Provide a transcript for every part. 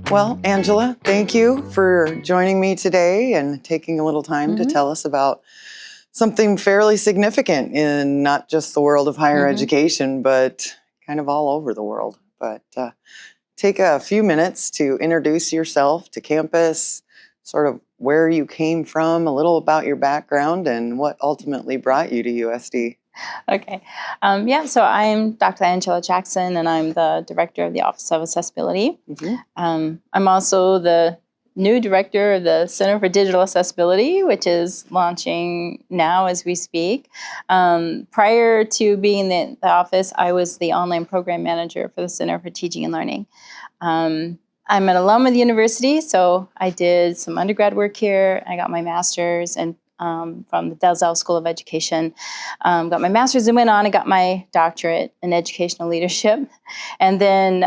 Well, Angela, thank you for joining me today and taking a little time to tell us about something fairly significant in not just the world of higher education, but kind of all over the world. But take a few minutes to introduce yourself to campus, sort of where you came from, a little about your background, and what ultimately brought you to USD. Okay. So I'm Dr. Angela Jackson, and I'm the director of the Office of Accessibility. I'm also the new director of the Center for Digital Accessibility, which is launching now as we speak. Prior to being in the office, I was the online program manager for the Center for Teaching and Learning. I'm an alum of the university, so I did some undergrad work here. I got my master's and from the Dalzell School of Education. Got my master's and went on and got my doctorate in educational leadership. And then,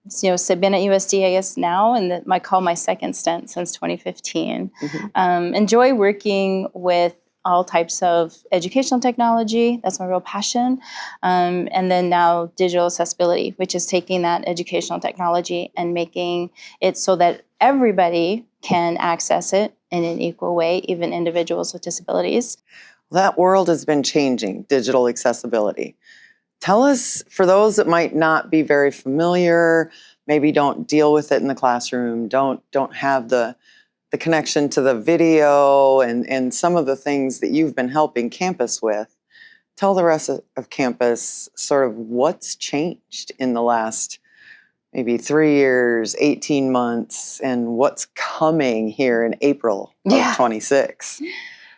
so been at USD, I guess, now, and my second stint since 2015. Enjoy working with all types of educational technology. That's my real passion. And then now digital accessibility, which is taking that educational technology and making it so that everybody can access it in an equal way, even individuals with disabilities. That world has been changing, digital accessibility. Tell us, for those that might not be very familiar, maybe don't deal with it in the classroom, don't have the connection to the video and some of the things that you've been helping campus with. Tell the rest of campus sort of what's changed in the last maybe 3 years, 18 months, and what's coming here in April of 26.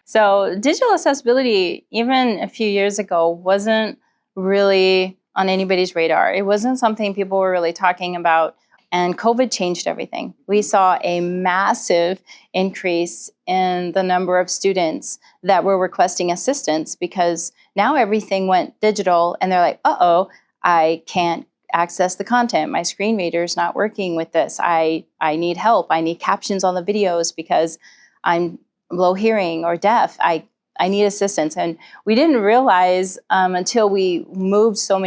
So digital accessibility, even a few years ago, wasn't really on anybody's radar. It wasn't something people were really talking about. And COVID changed everything. We saw a massive increase in the number of students that were requesting assistance because now everything went digital and they're like, uh-oh, I can't access the content. My screen reader is not working with this. I need help. I need captions on the videos because I'm low hearing or deaf. I need assistance. And we didn't realize until we moved so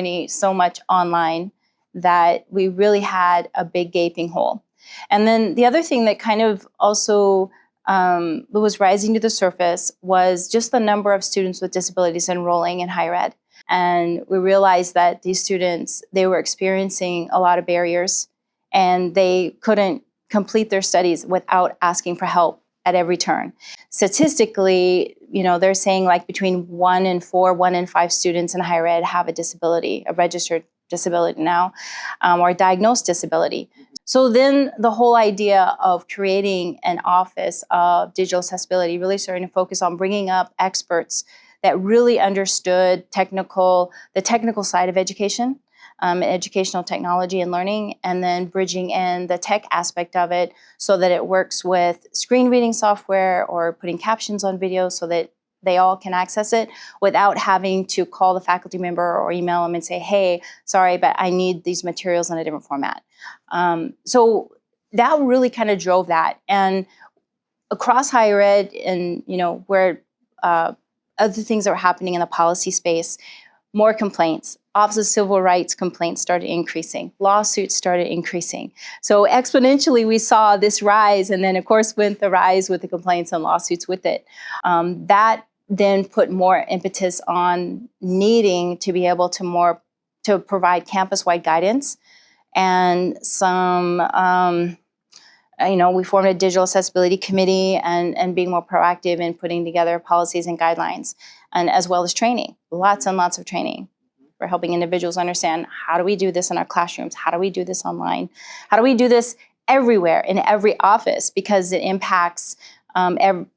much online that we really had a big gaping hole. And then the other thing that kind of also was rising to the surface was just the number of students with disabilities enrolling in higher ed. And we realized that these students, they were experiencing a lot of barriers and they couldn't complete their studies without asking for help at every turn. Statistically, they're saying like between 1 in 4, 1 in 5 students in higher ed have a disability, a registered disability now, or a diagnosed disability. So then the whole idea of creating an office of digital accessibility really starting to focus on bringing up experts that really understood the technical side of education, educational technology and learning, and then bridging in the tech aspect of it so that it works with screen reading software or putting captions on videos so that they all can access it without having to call the faculty member or email them and say, hey, sorry, but I need these materials in a different format. So that really kind of drove that. And across higher ed and, where other things that were happening in the policy space, more complaints. Office of Civil Rights complaints started increasing. Lawsuits started increasing. So exponentially, we saw this rise, and then, of course, went the rise with the complaints and lawsuits with it. That then put more impetus on needing to be able to provide campus-wide guidance and some. We formed a digital accessibility committee and being more proactive in putting together policies and guidelines, and as well as training, lots and lots of training for helping individuals understand how do we do this in our classrooms, how do we do this online, how do we do this everywhere in every office because it impacts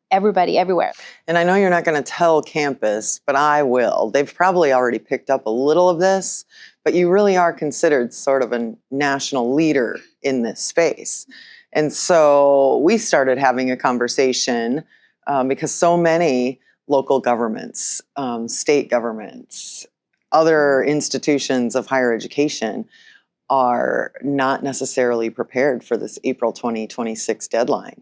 everybody everywhere. And I know you're not going to tell campus, but I will. They've probably already picked up a little of this, but you really are considered sort of a national leader in this space. And so we started having a conversation because so many local governments, state governments, other institutions of higher education are not necessarily prepared for this April 2026 deadline.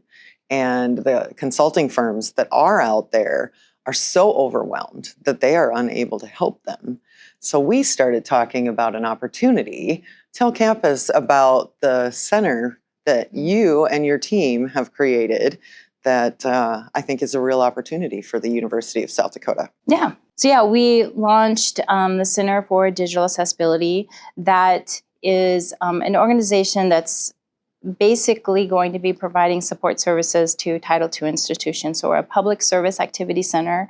And the consulting firms that are out there are so overwhelmed that they are unable to help them. So we started talking about an opportunity. Tell campus about the center that you and your team have created that I think is a real opportunity for the University of South Dakota. Yeah. So yeah, we launched the Center for Digital Accessibility. That is an organization that's basically going to be providing support services to Title II institutions, or a public service activity center.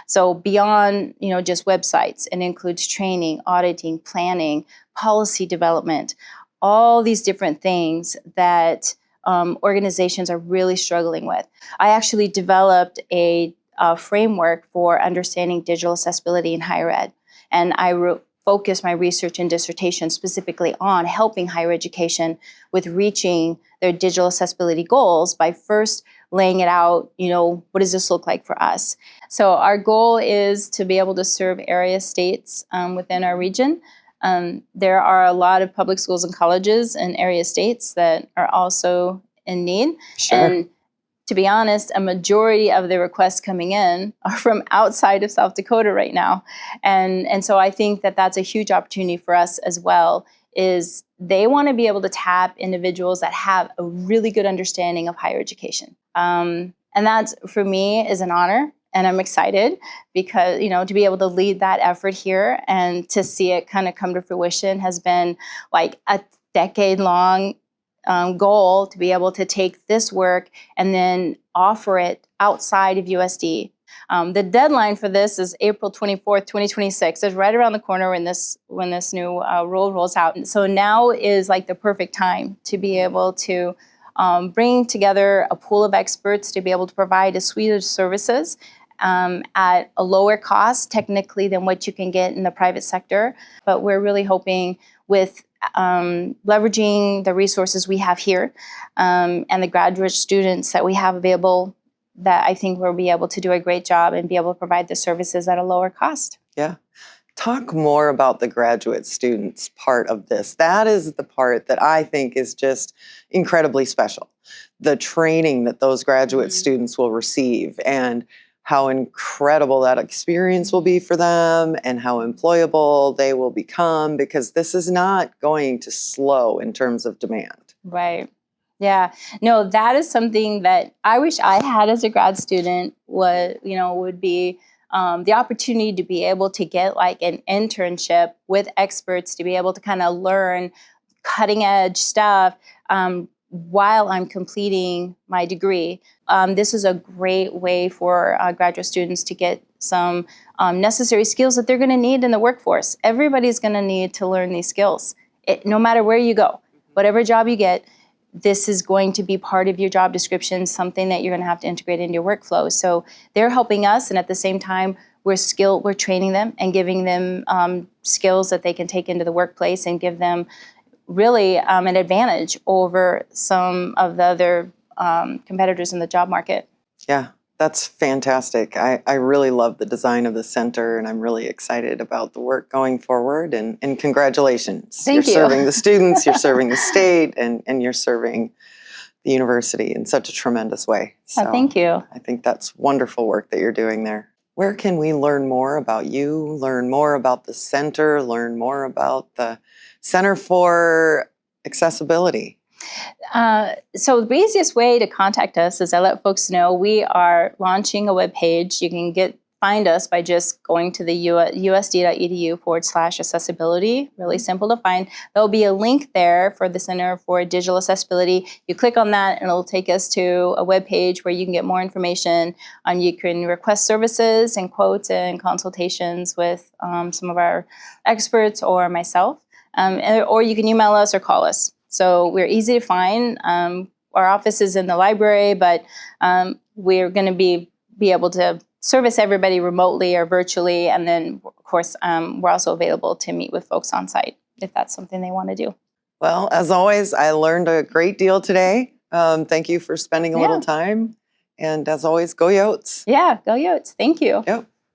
So beyond, just websites, it includes training, auditing, planning, policy development, all these different things that organizations are really struggling with. I actually developed a framework for understanding digital accessibility in higher ed, and I focused my research and dissertation specifically on helping higher education with reaching their digital accessibility goals by first laying it out, what does this look like for us? So our goal is to be able to serve area states within our region. There are a lot of public schools and colleges in area states that are also in need. Sure. And to be honest, a majority of the requests coming in are from outside of South Dakota right now. And so I think that that's a huge opportunity for us as well, is they want to be able to tap individuals that have a really good understanding of higher education. And that, for me, is an honor. And I'm excited because, to be able to lead that effort here and to see it kind of come to fruition has been like a decade-long goal, to be able to take this work and then offer it outside of USD. The deadline for this is April 24th, 2026. It's right around the corner when this new rule rolls out. And so now is like the perfect time to be able to bring together a pool of experts to be able to provide a suite of services at a lower cost, technically, than what you can get in the private sector. But we're really hoping with leveraging the resources we have here and the graduate students that we have available, that I think we'll be able to do a great job and be able to provide the services at a lower cost. Yeah. Talk more about the graduate students part of this. That is the part that I think is just incredibly special. The training that those graduate students will receive, and how incredible that experience will be for them, and how employable they will become, because this is not going to slow in terms of demand. Right. Yeah. No, that is something that I wish I had as a grad student, would be the opportunity to be able to get like an internship with experts, to be able to kind of learn cutting edge stuff while I'm completing my degree. This is a great way for graduate students to get some necessary skills that they're going to need in the workforce. Everybody's going to need to learn these skills, no matter where you go, whatever job you get. This is going to be part of your job description, something that you're going to have to integrate into your workflow. So they're helping us, and at the same time, we're training them and giving them skills that they can take into the workplace and give them really an advantage over some of the other competitors in the job market. Yeah, that's fantastic. I really love the design of the center, and I'm really excited about the work going forward, and congratulations. Thank you. You're serving the students, you're serving the state, and you're serving the university in such a tremendous way. So thank you. I think that's wonderful work that you're doing there. Where can we learn more about you, learn more about the center, learn more about the Center for Accessibility? So the easiest way to contact us is I let folks know we are launching a webpage. You can find us by just going to the usd.edu/accessibility. Really simple to find. There'll be a link there for the Center for Digital Accessibility. You click on that and it'll take us to a webpage where you can get more information. You can request services and quotes and consultations with some of our experts or myself. Or you can email us or call us. So we're easy to find. Our office is in the library, but we're going to be able to service everybody remotely or virtually. And then, of course, we're also available to meet with folks on site if that's something they want to do. Well, as always, I learned a great deal today. Thank you for spending a little time. And as always, go Yotes. Yeah, go Yotes. Thank you. Yep.